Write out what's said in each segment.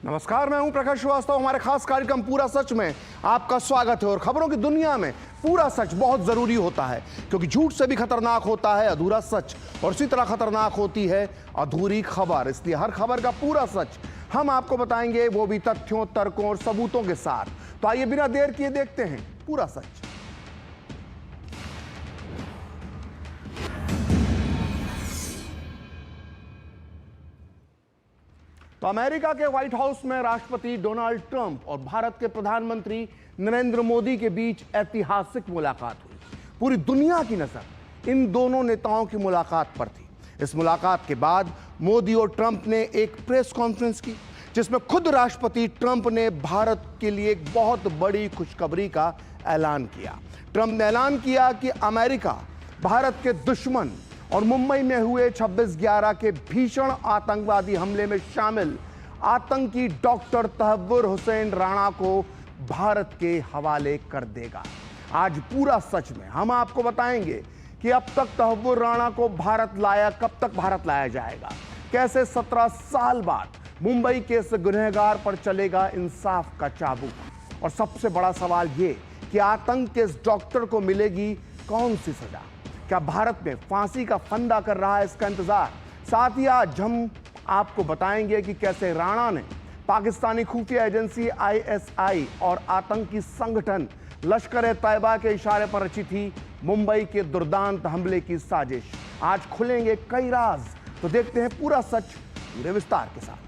नमस्कार, मैं हूं प्रकाश श्रीवास्तव। हमारे खास कार्यक्रम पूरा सच में आपका स्वागत है। और खबरों की दुनिया में पूरा सच बहुत जरूरी होता है, क्योंकि झूठ से भी खतरनाक होता है अधूरा सच, और इसी तरह खतरनाक होती है अधूरी खबर। इसलिए हर खबर का पूरा सच हम आपको बताएंगे, वो भी तथ्यों, तर्कों और सबूतों के साथ। तो आइए बिना देर किए देखते हैं पूरा सच। तो अमेरिका के व्हाइट हाउस में राष्ट्रपति डोनाल्ड ट्रंप और भारत के प्रधानमंत्री नरेंद्र मोदी के बीच ऐतिहासिक मुलाकात हुई। पूरी दुनिया की नजर इन दोनों नेताओं की मुलाकात पर थी। इस मुलाकात के बाद मोदी और ट्रंप ने एक प्रेस कॉन्फ्रेंस की, जिसमें खुद राष्ट्रपति ट्रंप ने भारत के लिए एक बहुत बड़ी खुशखबरी का ऐलान किया। ट्रंप ने ऐलान किया कि अमेरिका भारत के दुश्मन और मुंबई में हुए 26/11 के भीषण आतंकवादी हमले में शामिल आतंकी डॉक्टर तहव्वुर हुसैन राणा को भारत के हवाले कर देगा। आज पूरा सच में हम आपको बताएंगे कि अब तक तहव्वुर राणा को भारत लाया, कब तक भारत लाया जाएगा, कैसे 17 साल बाद मुंबई के इस गुनहगार पर चलेगा इंसाफ का चाबुक, और सबसे बड़ा सवाल यह कि आतंक के इस डॉक्टर को मिलेगी कौन सी सजा। क्या भारत में फांसी का फंदा कर रहा है इसका इंतजार। साथ ही आज हम आपको बताएंगे कि कैसे राणा ने पाकिस्तानी खुफिया एजेंसी आईएसआई और आतंकी संगठन लश्कर ए तैयबा के इशारे पर रची थी मुंबई के दुर्दांत हमले की साजिश। आज खुलेंगे कई राज, तो देखते हैं पूरा सच पूरे विस्तार के साथ।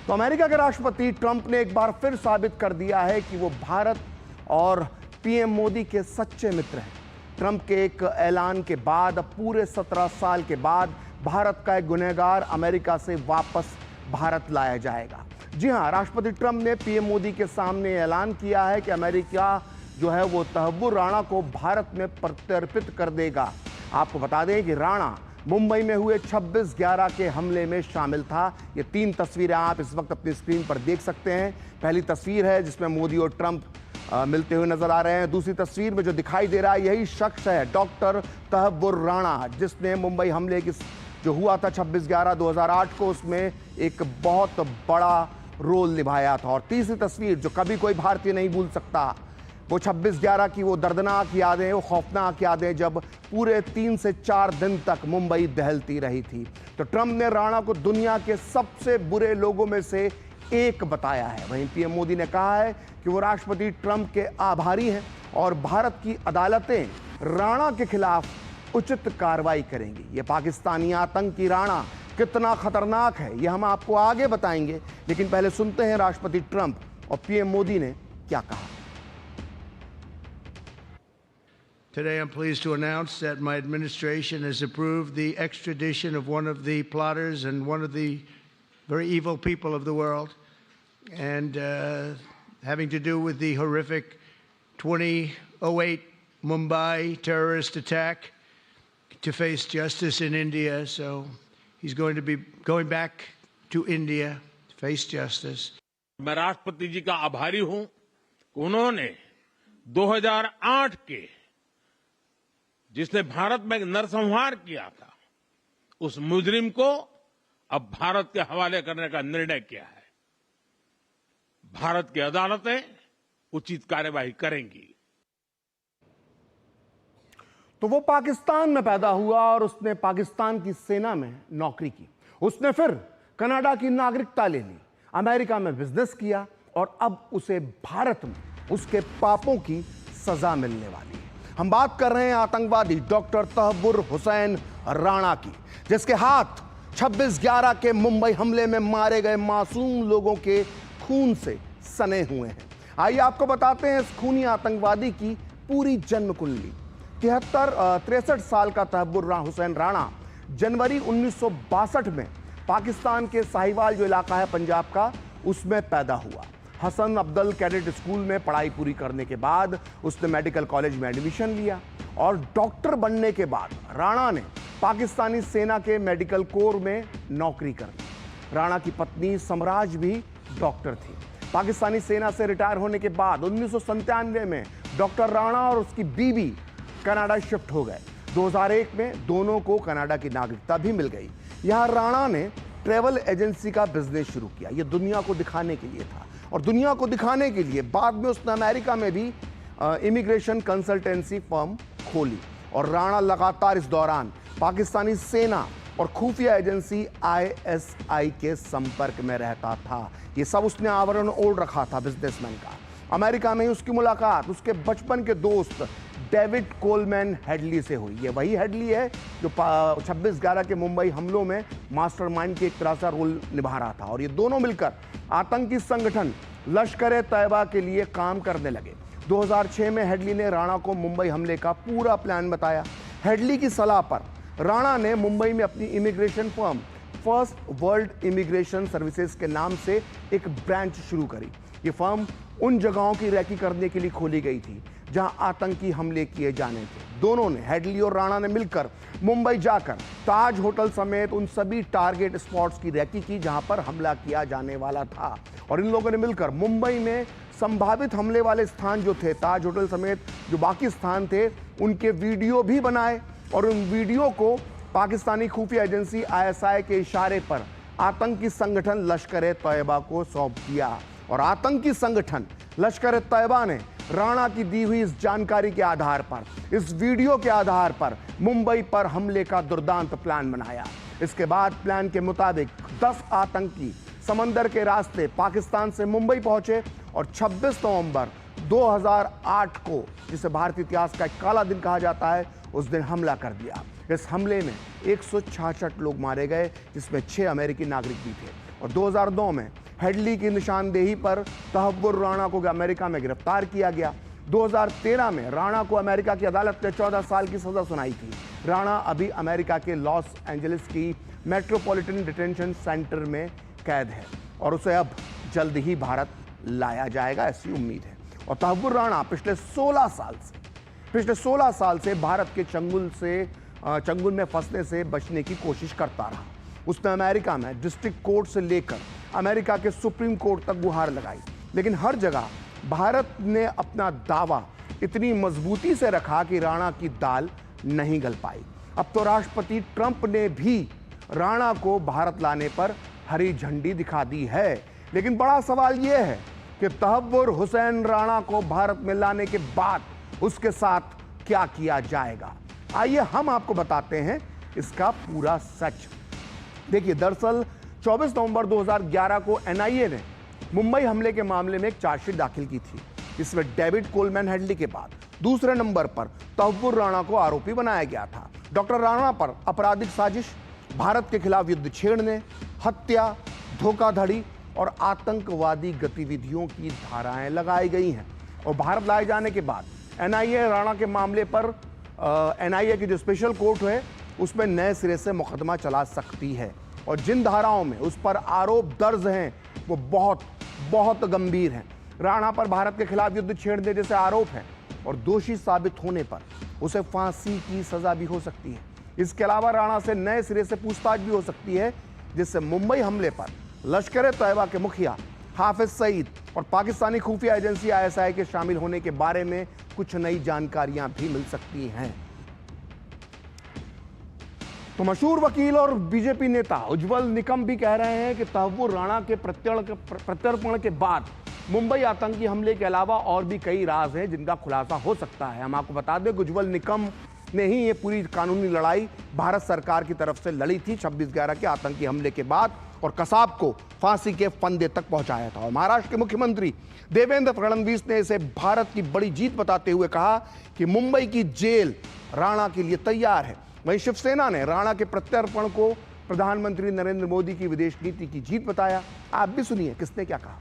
तो अमेरिका के राष्ट्रपति ट्रंप ने एक बार फिर साबित कर दिया है कि वो भारत और पीएम मोदी के सच्चे मित्र हैं। ट्रंप के एक ऐलान के बाद अब पूरे 17 साल के बाद भारत का एक गुनहगार अमेरिका से वापस भारत लाया जाएगा। जी हां, राष्ट्रपति ट्रंप ने पीएम मोदी के सामने ऐलान किया है कि अमेरिका जो है वो तहव्वुर राणा को भारत में प्रत्यर्पित कर देगा। आपको बता दें कि राणा मुंबई में हुए 26/11 के हमले में शामिल था। ये 3 तस्वीरें आप इस वक्त अपनी स्क्रीन पर देख सकते हैं। पहली तस्वीर है जिसमें मोदी और ट्रंप मिलते हुए नजर आ रहे हैं। दूसरी तस्वीर में जो दिखाई दे रहा है यही शख्स है डॉक्टर तहव्वुर राणा, जिसने मुंबई हमले की जो हुआ था 26/11/2008 को, उसमें एक बहुत बड़ा रोल निभाया था। और तीसरी तस्वीर जो कभी कोई भारतीय नहीं भूल सकता, वो 26/11 की वो दर्दनाक यादें, वो खौफनाक यादें जब पूरे 3 से 4 दिन तक मुंबई दहलती रही थी। तो ट्रंप ने राणा को दुनिया के सबसे बुरे लोगों में से एक बताया है। वहीं पीएम मोदी ने कहा है कि वो राष्ट्रपति ट्रंप के आभारी हैं और भारत की अदालतें राणा के खिलाफ उचित कार्रवाई करेंगी। ये पाकिस्तानी आतंकी राणा कितना खतरनाक है ये हम आपको आगे बताएंगे, लेकिन पहले सुनते हैं राष्ट्रपति ट्रंप और पीएम मोदी ने क्या कहा। Today I'm pleased to announce that my administration has approved the extradition of one of the plotters and one of the very evil people of the world, and having to do with the horrific 2008 Mumbai terrorist attack, to face justice in India. So he's going to be going back to India to face justice. मैं राष्ट्रपति जी का आभारी हूं कि उन्होंने 2008 के जिसने भारत में नरसंहार किया था उस मुजरिम को अब भारत के हवाले करने का निर्णय किया है। भारत की अदालतें उचित कार्यवाही करेंगी। तो वो पाकिस्तान में पैदा हुआ और उसने पाकिस्तान की सेना में नौकरी की। उसने फिर कनाडा की नागरिकता ले ली, अमेरिका में बिजनेस किया, और अब उसे भारत में उसके पापों की सजा मिलने वाली है। हम बात कर रहे हैं आतंकवादी डॉक्टर तहव्वुर हुसैन राणा की, जिसके हाथ 26/11 के मुंबई हमले में मारे गए मासूम लोगों के खून से सने हुए हैं। आइए आपको बताते हैं इस खूनी आतंकवादी की पूरी जन्म कुंडली। 63 साल का तहव्वुर हुसैन राणा जनवरी 1962 में पाकिस्तान के साहिवाल जो इलाका है पंजाब का, उसमें पैदा हुआ। हसन अब्दुल कैडेट स्कूल में पढ़ाई पूरी करने के बाद उसने मेडिकल कॉलेज में एडमिशन लिया, और डॉक्टर बनने के बाद राणा ने पाकिस्तानी सेना के मेडिकल कोर में नौकरी कर ली। राणा की पत्नी समराज भी डॉक्टर थी। पाकिस्तानी सेना से रिटायर होने के बाद 1997 में डॉक्टर राणा और उसकी बीवी कनाडा शिफ्ट हो गए। 2001 में दोनों को कनाडा की नागरिकता भी मिल गई। यहां राणा ने ट्रैवल एजेंसी का बिजनेस शुरू किया। ये दुनिया को दिखाने के लिए था, और दुनिया को दिखाने के लिए बाद में उसने अमेरिका में भी इमिग्रेशन कंसल्टेंसी फर्म खोली। और राणा लगातार इस दौरान पाकिस्तानी सेना और खुफिया एजेंसी ISI के संपर्क में रहता था। ये सब उसने आवरण ओढ़ रखा था बिजनेसमैन का। अमेरिका में उसकी मुलाकात उसके बचपन के दोस्त डेविड कोलमैन हेडली से हुई। ये वही हेडली है जो 26/11 के मुंबई हमलों में मास्टरमाइंड की एक तरह से रोल निभा रहा था। और ये दोनों मिलकर आतंकी संगठन लश्कर-ए-तैयबा के लिए काम करने लगे। 2006 में हेडली ने राणा को मुंबई हमले का पूरा प्लान बताया। हेडली की सलाह पर राणा ने मुंबई में अपनी immigration firm first world immigration services के नाम से एक ब्रांच शुरू करी। ये फर्म उन जगहों की रैकी करने के लिए खोली गई थी जहां आतंकी हमले किए जाने थे। दोनों ने, हेडली और राणा ने मिलकर मुंबई जाकर ताज होटल समेत उन सभी टारगेट स्पॉट्स की रैकी की जहां पर हमला किया जाने वाला था। और इन लोगों ने मिलकर मुंबई में संभावित हमले वाले स्थान जो थे, ताज होटल समेत जो बाकी स्थान थे, उनके वीडियो भी बनाए और उन वीडियो को पाकिस्तानी खुफिया एजेंसी ISI के इशारे पर आतंकी संगठन लश्कर-ए-तैयबा को सौंप दिया। और आतंकी संगठन लश्कर-ए-तैयबा ने राणा की दी हुई इस जानकारी के आधार पर, इस वीडियो के आधार पर मुंबई पर हमले का दुर्दांत प्लान बनाया। इसके बाद प्लान के मुताबिक 10 आतंकी समंदर के रास्ते पाकिस्तान से मुंबई पहुंचे और 26 नवंबर 2008 को, जिसे भारतीय इतिहास का एक काला दिन कहा जाता है, उस दिन हमला कर दिया। इस हमले में 166 लोग मारे गए, जिसमें 6 अमेरिकी नागरिक भी थे। और 2009 में हेडली की निशानदेही पर तहव्वुर राणा को अमेरिका में गिरफ्तार किया गया। 2013 में राणा को अमेरिका की अदालत ने 14 साल की सजा सुनाई थी। राणा अभी अमेरिका के लॉस एंजलिस की मेट्रोपॉलिटन डिटेंशन सेंटर में कैद है और उसे अब जल्द ही भारत लाया जाएगा, ऐसी उम्मीद है। और तहव्वुर राणा पिछले 16 साल से भारत के चंगुल में फंसने से बचने की कोशिश करता रहा। उसने अमेरिका में डिस्ट्रिक्ट कोर्ट से लेकर अमेरिका के सुप्रीम कोर्ट तक गुहार लगाई, लेकिन हर जगह भारत ने अपना दावा इतनी मजबूती से रखा कि राणा की दाल नहीं गल पाई। अब तो राष्ट्रपति ट्रंप ने भी राणा को भारत लाने पर हरी झंडी दिखा दी है। लेकिन बड़ा सवाल यह है कि तहव्वुर हुसैन राणा को भारत में लाने के बाद उसके साथ क्या किया जाएगा। आइए हम आपको बताते हैं इसका पूरा सच। देखिए, दरअसल 24 नवंबर 2011 को NIA ने मुंबई हमले के मामले में एक चार्जशीट दाखिल की थी। इसमें डेविड कोलमैन हेडली के बाद दूसरे नंबर पर तहव्वुर राणा को आरोपी बनाया गया था। डॉक्टर राणा पर आपराधिक साजिश, भारत के खिलाफ युद्ध छेड़ने, हत्या, धोखाधड़ी और आतंकवादी गतिविधियों की धाराएं लगाई गई हैं। और भारत लाए जाने के बाद NIA राणा के मामले पर NIA की जो स्पेशल कोर्ट है उसमें नए सिरे से मुकदमा चला सकती है। और जिन धाराओं में उस पर आरोप दर्ज हैं वो बहुत बहुत गंभीर हैं। राणा पर भारत के खिलाफ युद्ध छेड़ने जैसे आरोप हैं और दोषी साबित होने पर उसे फांसी की सजा भी हो सकती है। इसके अलावा राणा से नए सिरे से पूछताछ भी हो सकती है, जिससे मुंबई हमले पर लश्कर-ए-तैयबा के मुखिया हाफिज सईद और पाकिस्तानी खुफिया एजेंसी ISI के शामिल होने के बारे में कुछ नई जानकारियां भी मिल सकती हैं। तो मशहूर वकील और बीजेपी नेता उज्ज्वल निकम भी कह रहे हैं कि तहव्वुर राणा के प्रत्यर्पण के बाद मुंबई आतंकी हमले के अलावा और भी कई राज हैं जिनका खुलासा हो सकता है। हम आपको बता दें कि उज्ज्वल निकम ने ही ये पूरी कानूनी लड़ाई भारत सरकार की तरफ से लड़ी थी 26/11 के आतंकी हमले के बाद और कसाब को फांसी के फंदे तक पहुंचाया था। और महाराष्ट्र के मुख्यमंत्री देवेंद्र फडणवीस ने इसे भारत की बड़ी जीत बताते हुए कहा कि मुंबई की जेल राणा के लिए तैयार है। वहीं शिवसेना ने राणा के प्रत्यर्पण को प्रधानमंत्री नरेंद्र मोदी की विदेश नीति की जीत बताया। आप भी सुनिए किसने क्या कहा।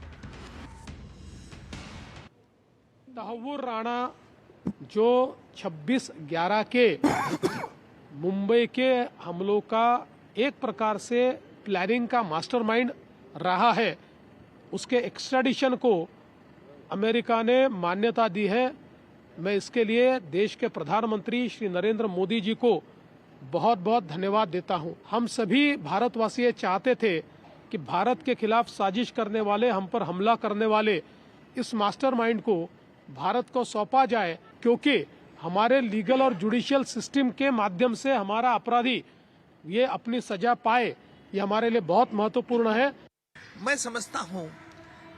तहव्वुर राणा जो 26/11 के मुंबई के हमलों का एक प्रकार से प्लानिंग का मास्टरमाइंड रहा है, उसके एक्स्ट्राडिशन को अमेरिका ने मान्यता दी है। मैं इसके लिए देश के प्रधानमंत्री श्री नरेंद्र मोदी जी को बहुत बहुत धन्यवाद देता हूं। हम सभी भारतवासी चाहते थे कि भारत के खिलाफ साजिश करने वाले, हम पर हमला करने वाले इस मास्टरमाइंड को भारत को सौंपा जाए, क्योंकि हमारे लीगल और जुडिशियल सिस्टम के माध्यम से हमारा अपराधी ये अपनी सजा पाए, ये हमारे लिए बहुत महत्वपूर्ण है। मैं समझता हूं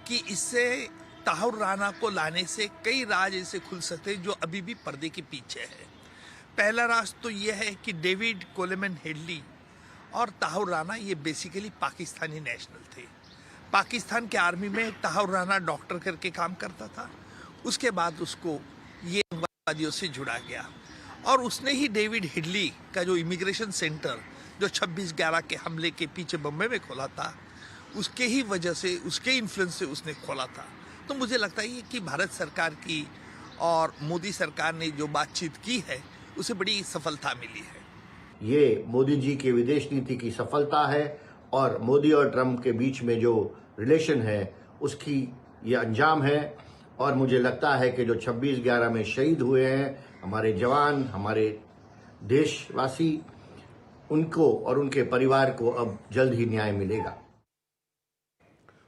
कि इससे ताहिर राणा को लाने से कई राज ऐसे खुल सकते जो अभी भी पर्दे के पीछे है। पहला राज तो यह है कि डेविड कोलेमन हेडली और ताहिर राणा ये बेसिकली पाकिस्तानी नेशनल थे। पाकिस्तान के आर्मी में ताहिर राणा डॉक्टर करके काम करता था। उसके बाद उसको ये आतंकवादियों से जुड़ा गया और उसने ही डेविड हेडली का जो इमिग्रेशन सेंटर जो 26/11 के हमले के पीछे बम्बई में खोला था, उसके ही वजह से, उसके इन्फ्लुएंस से उसने खोला था। तो मुझे लगता है कि भारत सरकार की और मोदी सरकार ने जो बातचीत की है उसे बड़ी सफलता मिली है। ये मोदी जी की विदेश नीति की सफलता है और मोदी और ट्रंप के बीच में जो रिलेशन है उसकी ये अंजाम है। और मुझे लगता है कि जो 26/11 में शहीद हुए हैं हमारे जवान, हमारे देशवासी, उनको और उनके परिवार को अब जल्द ही न्याय मिलेगा।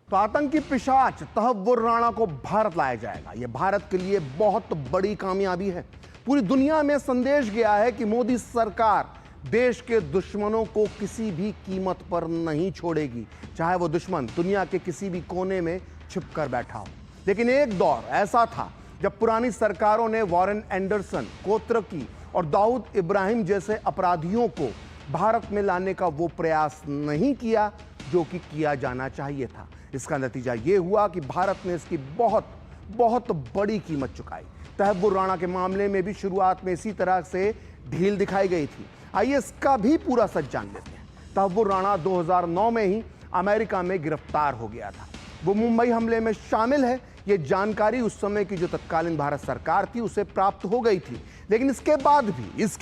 तो आतंकी पिशाच तहव्वुर राणा को भारत लाया जाएगा। यह भारत के लिए बहुत बड़ी कामयाबी है। पूरी दुनिया में संदेश गया है कि मोदी सरकार देश के दुश्मनों को किसी भी कीमत पर नहीं छोड़ेगी, चाहे वो दुश्मन दुनिया के किसी भी कोने में छिपकर बैठा हो। लेकिन एक दौर ऐसा था जब पुरानी सरकारों ने वॉरेन एंडरसन, कोत्रकी और दाऊद इब्राहिम जैसे अपराधियों को भारत में लाने का वो प्रयास नहीं किया जो कि किया जाना चाहिए था। इसका नतीजा ये हुआ कि भारत ने इसकी बहुत बहुत बड़ी कीमत चुकाई। तहव्वुर राणा के मामले में भी शुरुआत में इसी तरह से ढील दिखाई गई थी। आइए इसका भी पूरा सच जान लेते हैं। तहव्वुर राणा 2009 में ही अमेरिका में गिरफ्तार हो गया था। वो मुंबई हमले में शामिल है, ये जानकारी उस समय की जो तत्कालीन भारत सरकार थी उसे प्राप्त हो गई थी। लेकिन इसके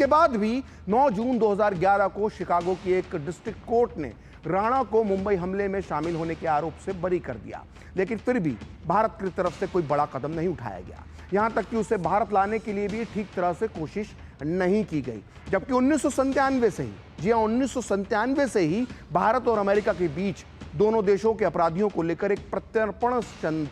बाद भी 9 जून 2011 को शिकागो की एक डिस्ट्रिक्ट कोर्ट ने राणा को मुंबई हमले में शामिल होने के आरोप से बरी कर दिया। लेकिन फिर भी भारत की तरफ से कोई बड़ा कदम नहीं उठाया गया। यहां तक कि उसे भारत लाने के लिए भी ठीक तरह से कोशिश नहीं की गई। जबकि 1997 से ही, जी हाँ, 1997 से ही भारत और अमेरिका के बीच दोनों देशों के अपराधियों को लेकर एक प्रत्यर्पण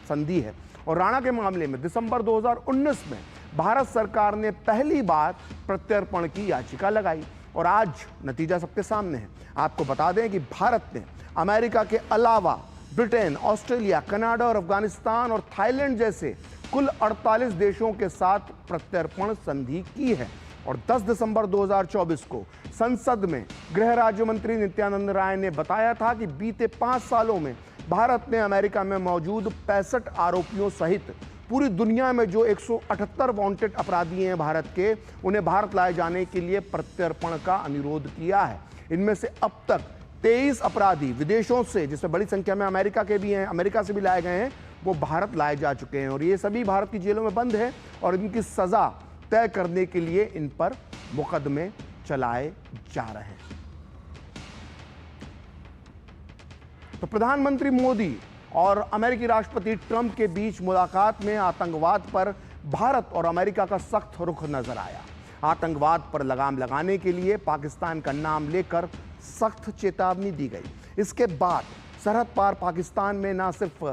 संधि है। और राणा के मामले में दिसंबर 2019 में भारत सरकार ने पहली बार प्रत्यर्पण की याचिका लगाई और आज नतीजा सबके सामने है। आपको बता दें कि भारत ने अमेरिका के अलावा ब्रिटेन, ऑस्ट्रेलिया, कनाडा और अफगानिस्तान और थाईलैंड जैसे कुल 48 देशों के साथ प्रत्यर्पण संधि की है। और 10 दिसंबर 2024 को संसद में गृह राज्य मंत्री नित्यानंद राय ने बताया था कि बीते 5 सालों में भारत ने अमेरिका में मौजूद 65 आरोपियों सहित पूरी दुनिया में जो 178 वांटेड अपराधी हैं भारत के, उन्हें भारत लाए जाने के लिए प्रत्यर्पण का अनुरोध किया है। इनमें से अब तक 23 अपराधी विदेशों से, जिसमें बड़ी संख्या में अमेरिका के भी हैं, अमेरिका से भी लाए गए हैं, वो भारत लाए जा चुके हैं और ये सभी भारत की जेलों में बंद हैं और इनकी सजा तय करने के लिए इन पर मुकदमे चलाए जा रहे हैं। तो प्रधानमंत्री मोदी और अमेरिकी राष्ट्रपति ट्रंप के बीच मुलाकात में आतंकवाद पर भारत और अमेरिका का सख्त रुख नजर आया। आतंकवाद पर लगाम लगाने के लिए पाकिस्तान का नाम लेकर सख्त चेतावनी दी गई। इसके बाद सरहद पार पाकिस्तान में न सिर्फ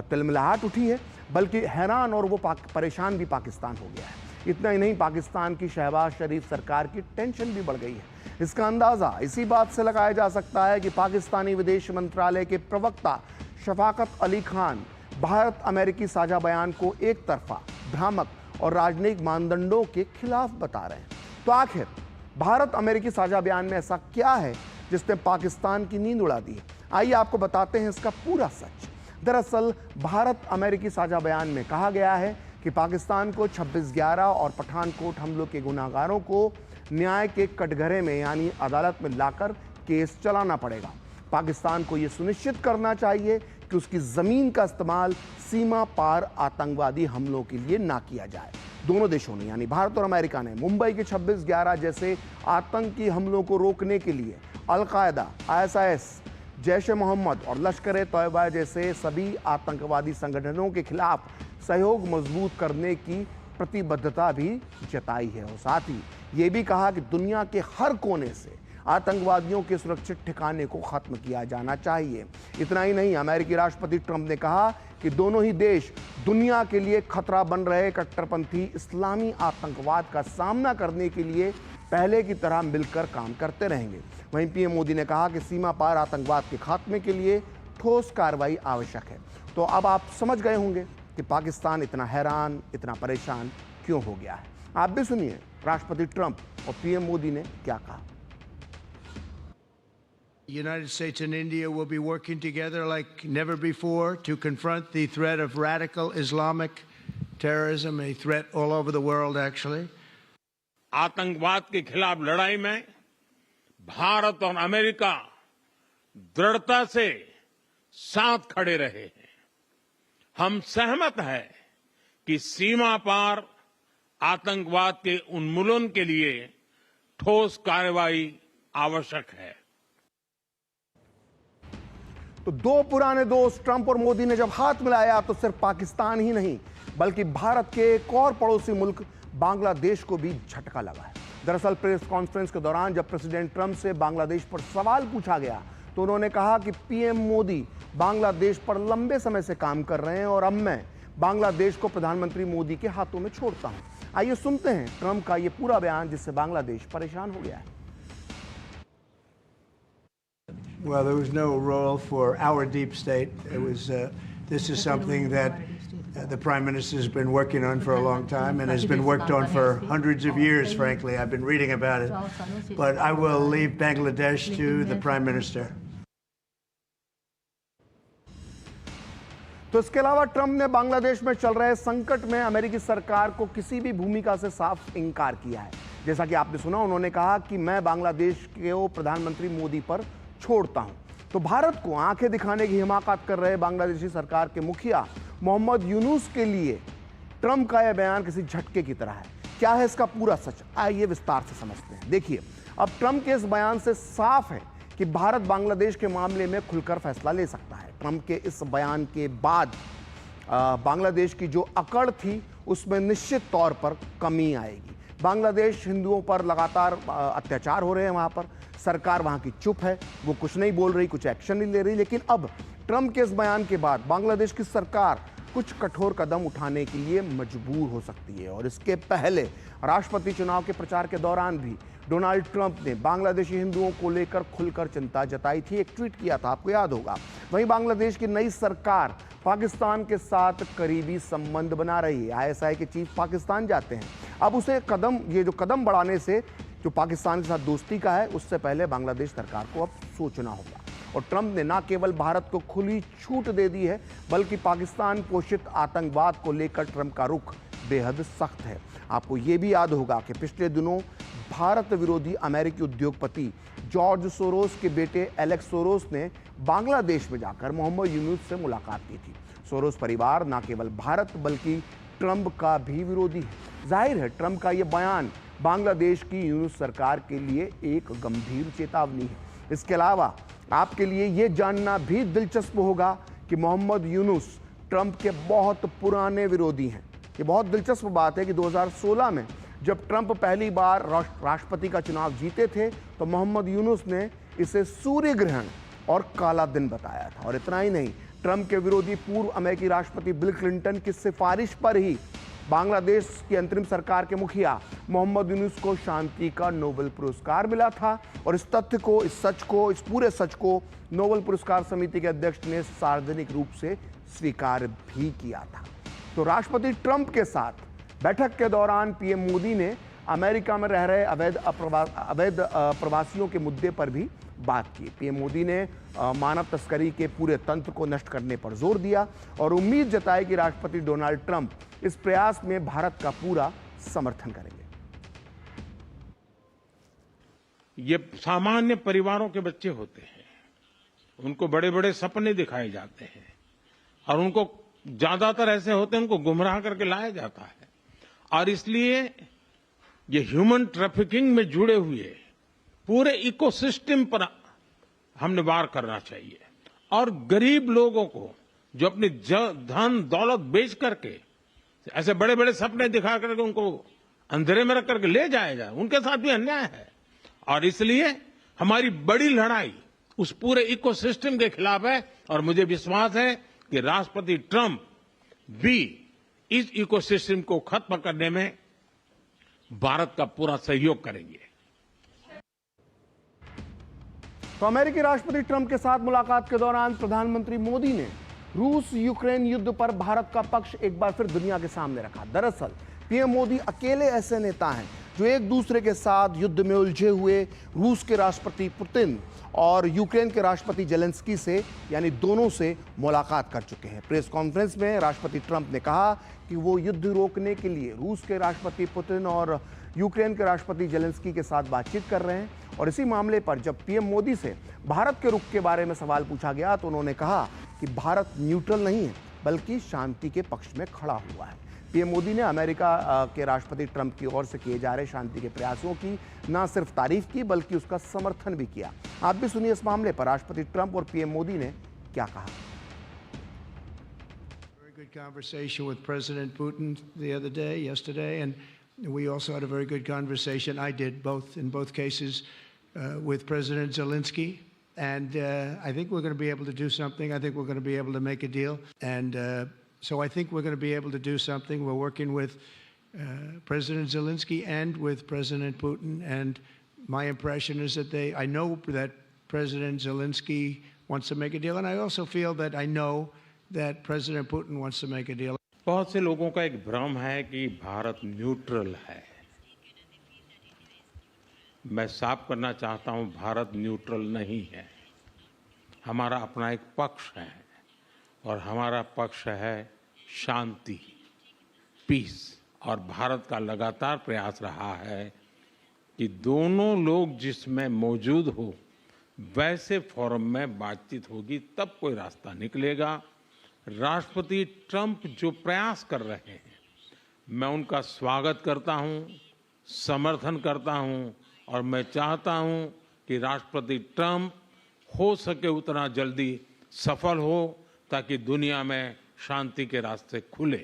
तिलमिलाहट उठी है, बल्कि हैरान और वो परेशान भी पाकिस्तान हो गया है। इतना ही नहीं, पाकिस्तान की शहबाज शरीफ सरकार की टेंशन भी बढ़ गई है। इसका अंदाजा इसी बात से लगाया जा सकता है कि पाकिस्तानी विदेश मंत्रालय के प्रवक्ता शफाकत अली खान भारत अमेरिकी साझा बयान को एक तरफा, भ्रामक और राजनयिक मानदंडों के खिलाफ बता रहे हैं। तो आखिर भारत अमेरिकी साझा बयान में ऐसा क्या है जिसने पाकिस्तान की नींद उड़ा दी है? आइए आपको बताते हैं इसका पूरा सच। दरअसल भारत अमेरिकी साझा बयान में कहा गया है कि पाकिस्तान को 26/11 और पठानकोट हमलों के गुनाहगारों को न्याय के कटघरे में यानी अदालत में लाकर केस चलाना पड़ेगा। पाकिस्तान को यह सुनिश्चित करना चाहिए कि उसकी जमीन का इस्तेमाल सीमा पार आतंकवादी हमलों के लिए ना किया जाए। दोनों देशों ने यानी भारत और अमेरिका ने मुंबई के 26/11 जैसे आतंकी हमलों को रोकने के लिए अल-कायदा, ISIS, जैश-ए-मोहम्मद और लश्कर-ए-तौयबा जैसे सभी आतंकवादी संगठनों के खिलाफ सहयोग मजबूत करने की प्रतिबद्धता भी जताई है और साथ ही ये भी कहा कि दुनिया के हर कोने से आतंकवादियों के सुरक्षित ठिकाने को खत्म किया जाना चाहिए। इतना ही नहीं, अमेरिकी राष्ट्रपति ट्रंप ने कहा कि दोनों ही देश दुनिया के लिए खतरा बन रहे कट्टरपंथी इस्लामी आतंकवाद का सामना करने के लिए पहले की तरह मिलकर काम करते रहेंगे। वहीं पीएम मोदी ने कहा कि सीमा पार आतंकवाद के खात्मे के लिए ठोस कार्रवाई आवश्यक है। तो अब आप समझ गए होंगे कि पाकिस्तान इतना हैरान, इतना परेशान क्यों हो गया है। आप भी सुनिए राष्ट्रपति ट्रंप और पीएम मोदी ने क्या कहा। United States and India will be working together like never before to confront the threat of radical Islamic terrorism, a threat all over the world, actually. आतंकवाद के खिलाफ लड़ाई में भारत और अमेरिका दृढ़ता से साथ खड़े रहे हैं। हम सहमत हैं कि सीमा पार आतंकवाद के उन्मूलन के लिए ठोस कार्रवाई आवश्यक है। तो दो पुराने दोस्त ट्रंप और मोदी ने जब हाथ मिलाया तो सिर्फ पाकिस्तान ही नहीं बल्कि भारत के एक और पड़ोसी मुल्क बांग्लादेश को भी झटका लगा है। दरअसल प्रेस कॉन्फ्रेंस के दौरान जब प्रेसिडेंट ट्रंप से बांग्लादेश पर सवाल पूछा गया तो उन्होंने कहा कि पीएम मोदी बांग्लादेश पर लंबे समय से काम कर रहे हैं और अब मैं बांग्लादेश को प्रधानमंत्री मोदी के हाथों में छोड़ता हूं। आइए सुनते हैं ट्रंप का यह पूरा बयान जिससे बांग्लादेश परेशान हो गया है। Well, there was no role for our deep state. It was. This is something that the Prime Minister has been working on for a long time and has been worked on for hundreds of years, frankly. I've been reading about it. But I will leave Bangladesh to the Prime Minister. तो इसके अलावा Trump ने बांग्लादेश में चल रहे संकट में अमेरिकी सरकार को किसी भी भूमिका से साफ इंकार किया है। जैसा कि आपने सुना, उन्होंने कहा कि मैं बांग्लादेश के प्रधानमंत्री मोदी पर छोड़ता हूं। तो भारत को आंखें दिखाने की हिमाकत कर रहे बांग्लादेशी सरकार के मुखिया मोहम्मद यूनुस के लिए ट्रंप का यह बयान किसी झटके की तरह है। क्या है इसका पूरा सच, आइए विस्तार से समझते हैं। देखिए, अब ट्रंप के इस बयान से साफ है कि भारत बांग्लादेश के मामले में खुलकर फैसला ले सकता है। ट्रंप के इस बयान के बाद बांग्लादेश की जो अकड़ थी उसमें निश्चित तौर पर कमी आएगी। बांग्लादेश हिंदुओं पर लगातार अत्याचार हो रहे हैं, वहां पर सरकार वहां की चुप है, वो कुछ नहीं बोल रही, कुछ एक्शन नहीं ले रही। लेकिन अब ट्रंप के इस बयान के बाद बांग्लादेश की सरकार कुछ कठोर कदम उठाने के लिए मजबूर हो सकती है। और इसके पहले राष्ट्रपति चुनाव के प्रचार के दौरान भी डोनाल्ड ट्रंप ने बांग्लादेशी हिंदुओं को लेकर खुलकर चिंता जताई थी, एक ट्वीट किया था, आपको याद होगा। वहीं बांग्लादेश की नई सरकार पाकिस्तान के साथ करीबी संबंध बना रही है। आईएसआई के चीफ पाकिस्तान जाते हैं। अब उसे ये जो कदम बढ़ाने से जो पाकिस्तान के साथ दोस्ती का है, उससे पहले बांग्लादेश सरकार को अब सोचना होगा। और ट्रंप ने न केवल भारत को खुली छूट दे दी है बल्कि पाकिस्तान पोषित आतंकवाद को लेकर ट्रंप का रुख बेहद सख्त है। आपको ये भी याद होगा कि पिछले दिनों भारत विरोधी अमेरिकी उद्योगपति जॉर्ज सोरोस के बेटे एलेक्स सोरोस ने बांग्लादेश में जाकर मोहम्मद यूनुस से मुलाकात की थी। सोरोस परिवार न केवल भारत बल्कि ट्रंप का भी विरोधी है। जाहिर है ट्रंप का यह बयान बांग्लादेश की यूनुस सरकार के लिए एक गंभीर चेतावनी है। इसके अलावा आपके लिए यह जानना भी दिलचस्प होगा कि मोहम्मद यूनुस ट्रंप के बहुत पुराने विरोधी हैं। ये बहुत दिलचस्प बात है कि 2016 में जब ट्रंप पहली बार राष्ट्रपति का चुनाव जीते थे तो मोहम्मद यूनुस ने इसे सूर्य ग्रहण और काला दिन बताया था। और इतना ही नहीं, ट्रंप के विरोधी पूर्व अमेरिकी राष्ट्रपति बिल क्लिंटन की सिफारिश पर ही बांग्लादेश की अंतरिम सरकार के मुखिया मोहम्मद यूनुस को शांति का नोबेल पुरस्कार मिला था। और इस तथ्य को, इस पूरे सच को नोबेल पुरस्कार समिति के अध्यक्ष ने सार्वजनिक रूप से स्वीकार भी किया था। तो राष्ट्रपति ट्रंप के साथ बैठक के दौरान पीएम मोदी ने अमेरिका में रह रहे अवैध प्रवासियों के मुद्दे पर भी बात की। पीएम मोदी ने मानव तस्करी के पूरे तंत्र को नष्ट करने पर जोर दिया और उम्मीद जताई कि राष्ट्रपति डोनाल्ड ट्रंप इस प्रयास में भारत का पूरा समर्थन करेंगे। ये सामान्य परिवारों के बच्चे होते हैं, उनको बड़े बड़े सपने दिखाए जाते हैं और उनको ज्यादातर ऐसे होते हैं उनको गुमराह करके लाया जाता है। और इसलिए ये ह्यूमन ट्रैफिकिंग में जुड़े हुए पूरे इकोसिस्टम पर हमने वार करना चाहिए। और गरीब लोगों को जो अपनी धन दौलत बेच करके ऐसे बड़े बड़े सपने दिखा करके उनको अंधेरे में रख करके ले जाएगा, उनके साथ भी अन्याय है। और इसलिए हमारी बड़ी लड़ाई उस पूरे इकोसिस्टम के खिलाफ है। और मुझे विश्वास है कि राष्ट्रपति ट्रंप भी इस इकोसिस्टम को खत्म करने में भारत का पूरा सहयोग करेंगे। तो अमेरिकी राष्ट्रपति ट्रंप के साथ मुलाकात के दौरान प्रधानमंत्री मोदी ने रूस यूक्रेन युद्ध पर भारत का पक्ष एक बार फिर दुनिया के सामने रखा। दरअसल पीएम मोदी अकेले ऐसे नेता हैं जो एक दूसरे के साथ युद्ध में उलझे हुए रूस के राष्ट्रपति पुतिन और यूक्रेन के राष्ट्रपति जेलेंस्की से यानी दोनों से मुलाकात कर चुके हैं। प्रेस कॉन्फ्रेंस में राष्ट्रपति ट्रंप ने कहा कि वो युद्ध रोकने के लिए रूस के राष्ट्रपति पुतिन और यूक्रेन के राष्ट्रपति जेलेंस्की के साथ बातचीत कर रहे हैं। और इसी मामले पर जब पीएम मोदी से भारत के रुख के बारे में सवाल पूछा गया तो उन्होंने कहा कि भारत न्यूट्रल नहीं है बल्कि शांति के पक्ष में खड़ा हुआ है। पीएम मोदी ने अमेरिका के राष्ट्रपति ट्रंप की ओर से किए जा रहे शांति के प्रयासों की न सिर्फ तारीफ की बल्कि उसका समर्थन भी किया। आप भी सुनिए इस मामले पर राष्ट्रपति ट्रंप और पीएम मोदी ने क्या कहा। Very good conversation with President Putin yesterday, and we also had a very good conversation. I did in both cases with President Zelensky, and I think we're going to be able to do something. I think we're going to be able to make a deal, and so I think we're going to be able to do something. We're working with President Zelensky and with President Putin, and my impression is that I know that President Zelensky wants to make a deal, and I also feel that I know that President Putin wants to make a deal. बहुत से लोगों का एक भ्रम है कि Bharat neutral है। मैं साफ करना चाहता हूं, भारत न्यूट्रल नहीं है। हमारा अपना एक पक्ष है और हमारा पक्ष है शांति, पीस। और भारत का लगातार प्रयास रहा है कि दोनों लोग जिसमें मौजूद हो वैसे फोरम में बातचीत होगी तब कोई रास्ता निकलेगा। राष्ट्रपति ट्रंप जो प्रयास कर रहे हैं मैं उनका स्वागत करता हूं, समर्थन करता हूं और मैं चाहता हूं कि राष्ट्रपति ट्रंप हो सके उतना जल्दी सफल हो ताकि दुनिया में शांति के रास्ते खुले।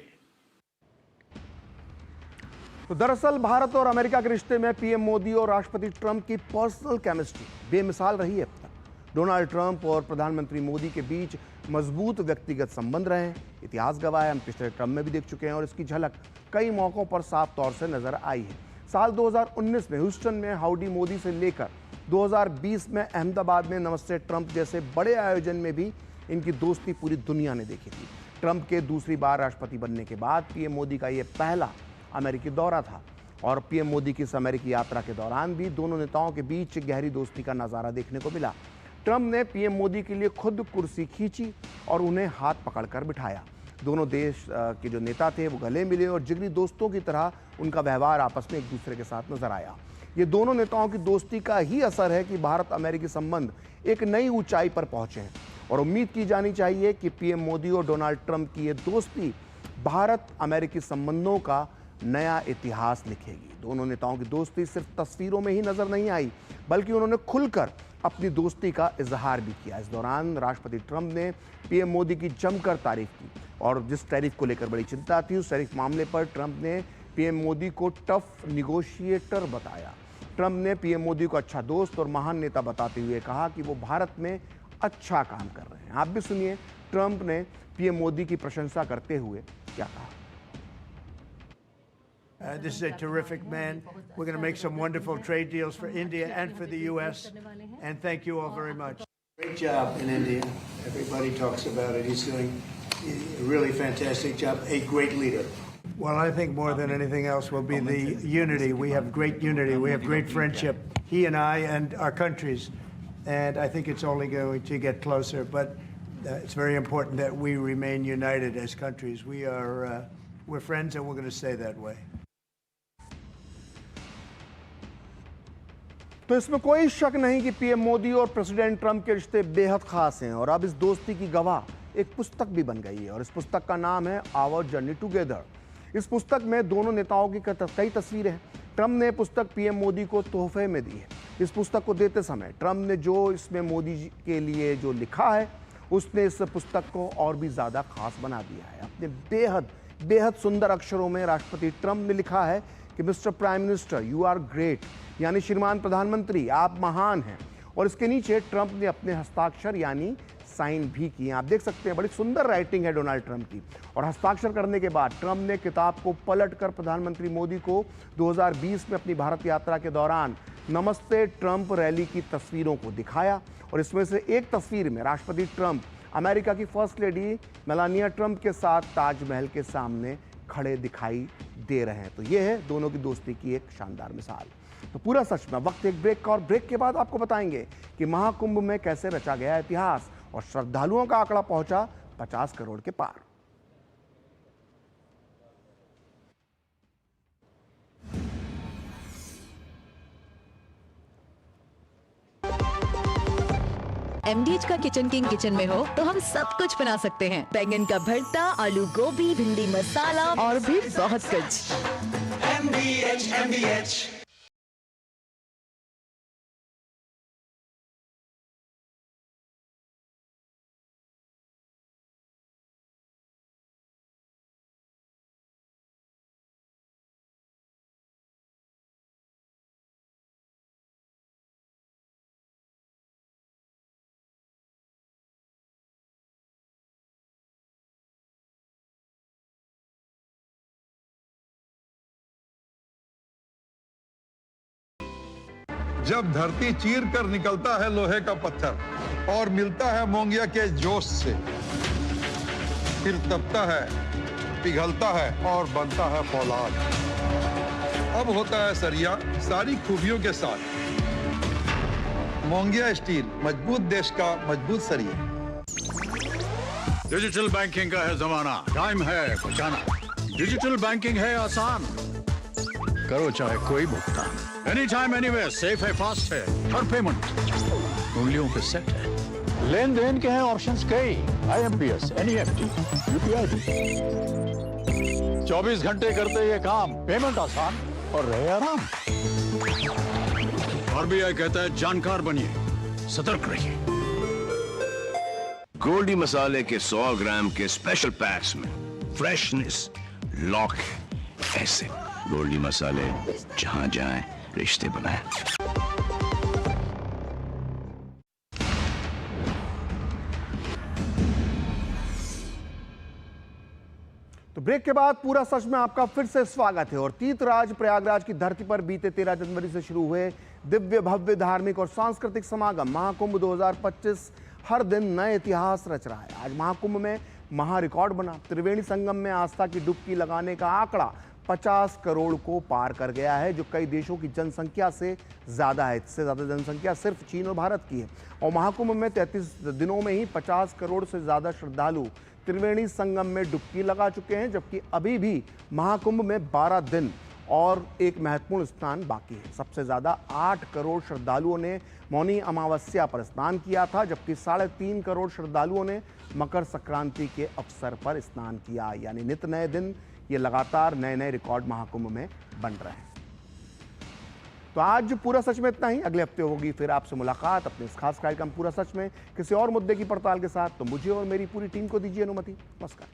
तो दरअसल भारत और अमेरिका के रिश्ते में पीएम मोदी और राष्ट्रपति ट्रंप की पर्सनल केमिस्ट्री बेमिसाल रही है। अब तक डोनाल्ड ट्रंप और प्रधानमंत्री मोदी के बीच मजबूत व्यक्तिगत संबंध रहे हैं। इतिहास गवाह है, हम पिछले ट्रंप में भी देख चुके हैं और इसकी झलक कई मौकों पर साफ तौर से नजर आई है। साल 2019 में ह्यूस्टन में हाउडी मोदी से लेकर 2020 में अहमदाबाद में नमस्ते ट्रंप जैसे बड़े आयोजन में भी इनकी दोस्ती पूरी दुनिया ने देखी थी। ट्रंप के दूसरी बार राष्ट्रपति बनने के बाद पीएम मोदी का यह पहला अमेरिकी दौरा था और पीएम मोदी की इस अमेरिकी यात्रा के दौरान भी दोनों नेताओं के बीच गहरी दोस्ती का नज़ारा देखने को मिला। ट्रंप ने पीएम मोदी के लिए खुद कुर्सी खींची और उन्हें हाथ पकड़कर बिठाया। दोनों देश के जो नेता थे वो गले मिले और जिगरी दोस्तों की तरह उनका व्यवहार आपस में एक दूसरे के साथ नजर आया। ये दोनों नेताओं की दोस्ती का ही असर है कि भारत अमेरिकी संबंध एक नई ऊंचाई पर पहुंचे हैं और उम्मीद की जानी चाहिए कि पीएम मोदी और डोनाल्ड ट्रंप की ये दोस्ती भारत अमेरिकी संबंधों का नया इतिहास लिखेगी। दोनों नेताओं की दोस्ती सिर्फ तस्वीरों में ही नजर नहीं आई बल्कि उन्होंने खुलकर अपनी दोस्ती का इजहार भी किया। इस दौरान राष्ट्रपति ट्रंप ने पीएम मोदी की जमकर तारीफ की और जिस टैरिफ को लेकर बड़ी चिंता थी उस टैरिफ मामले पर ट्रंप ने पीएम मोदी को टफ निगोशिएटर बताया। ट्रंप ने पीएम मोदी को अच्छा दोस्त और महान नेता बताते हुए कहा कि वो भारत में अच्छा काम कर रहे हैं। आप भी सुनिए ट्रंप ने पीएम मोदी की प्रशंसा करते हुए क्या कहा। This is a terrific man. We're going to make some wonderful trade deals for India and for the U.S. And thank you all very much. Great job in India. Everybody talks about it. He's doing a really fantastic job. A great leader. Well, I think more than anything else will be the unity. We have great unity. We have great friendship. He and I and our countries. And I think it's only going to get closer. But it's very important that we remain united as countries. We're friends and we're going to stay that way. तो इसमें कोई शक नहीं कि PM Modi और president Trump के रिश्ते बेहद खास हैं और अब इस दोस्ती की गवाह एक पुस्तक भी बन गई है और इस पुस्तक का नाम है आवर जर्नी टुगेदर। इस पुस्तक में दोनों नेताओं की कई तस्वीरें हैं। ट्रंप ने पुस्तक पीएम मोदी को तोहफे में दी है। इस पुस्तक को देते समय ट्रंप ने जो इसमें मोदी जी के लिए जो लिखा है उसने इस पुस्तक को और भी ज़्यादा खास बना दिया है। अपने बेहद सुंदर अक्षरों में राष्ट्रपति ट्रंप ने लिखा है कि mister prime minister you are great, यानी श्रीमान प्रधानमंत्री आप महान हैं। और इसके नीचे ट्रंप ने अपने हस्ताक्षर यानी साइन भी किए। आप देख सकते हैं बड़ी सुंदर राइटिंग है डोनाल्ड ट्रंप की। और हस्ताक्षर करने के बाद ट्रंप ने किताब को पलटकर प्रधानमंत्री मोदी को 2020 में अपनी भारत यात्रा के दौरान नमस्ते ट्रंप रैली की तस्वीरों को दिखाया और इसमें से एक तस्वीर में राष्ट्रपति ट्रंप अमेरिका की फर्स्ट लेडी मेलानिया ट्रंप के साथ ताजमहल के सामने खड़े दिखाई दे रहे हैं। तो यह है दोनों की दोस्ती की एक शानदार मिसाल। तो पूरा सच में वक्त एक ब्रेक का, और ब्रेक के बाद आपको बताएंगे कि महाकुंभ में कैसे रचा गया इतिहास और श्रद्धालुओं का आंकड़ा पहुंचा 50 करोड़ के पार। MDH का किचन किंग किचन में हो तो हम सब कुछ बना सकते हैं। बैंगन का भरता, आलू गोभी, भिंडी मसाला और भी बहुत कुछ। MDH। जब धरती चीर कर निकलता है लोहे का पत्थर और मिलता है मोंगिया के जोश से, फिर तपता है, पिघलता है और बनता है फौलाद। अब होता है सरिया सारी खूबियों के साथ। मोंगिया स्टील, मजबूत देश का मजबूत सरिया। डिजिटल बैंकिंग का है जमाना, टाइम है बचाना। डिजिटल बैंकिंग है आसान, करो चाहे कोई भुगतान, एनी टाइम एनीवेयर, सेफ है, फास्ट है, हर पेमेंट उंगलियों पे सेट है। लेन देन के हैं ऑप्शंस कई, IMPS, NEFT, UPI भी। 24 घंटे करते ये काम, पेमेंट आसान और रहे आराम। RBI कहता है जानकार बनिए, सतर्क रहिए। गोल्डी मसाले के 100 ग्राम के स्पेशल पैक्स में फ्रेशनेस लॉक है। ऐसे गोल्डी मसाले जहां जाएं रिश्ते बनाएं। तो ब्रेक के बाद पूरा सच में आपका फिर से स्वागत है। और तीर्थराज प्रयागराज की धरती पर बीते 13 जनवरी से शुरू हुए दिव्य भव्य धार्मिक और सांस्कृतिक समागम महाकुंभ 2025 हर दिन नए इतिहास रच रहा है। आज महाकुंभ में महा रिकॉर्ड बना। त्रिवेणी संगम में आस्था की डुबकी लगाने का आंकड़ा 50 करोड़ को पार कर गया है, जो कई देशों की जनसंख्या से ज्यादा है। इससे ज्यादा जनसंख्या सिर्फ चीन और भारत की है। और महाकुंभ में 33 दिनों में ही 50 करोड़ से ज्यादा श्रद्धालु त्रिवेणी संगम में डुबकी लगा चुके हैं, जबकि अभी भी महाकुंभ में 12 दिन और एक महत्वपूर्ण स्नान बाकी है। सबसे ज्यादा 8 करोड़ श्रद्धालुओं ने मौनी अमावस्या पर स्नान किया था, जबकि 3.5 करोड़ श्रद्धालुओं ने मकर संक्रांति के अवसर पर स्नान किया। यानी नित नए दिन ये लगातार नए नए रिकॉर्ड महाकुंभ में बन रहे हैं। तो आज पूरा सच में इतना ही। अगले हफ्ते होगी फिर आपसे मुलाकात अपने इस खास कार्यक्रम पूरा सच में किसी और मुद्दे की पड़ताल के साथ। तो मुझे और मेरी पूरी टीम को दीजिए अनुमति। नमस्कार।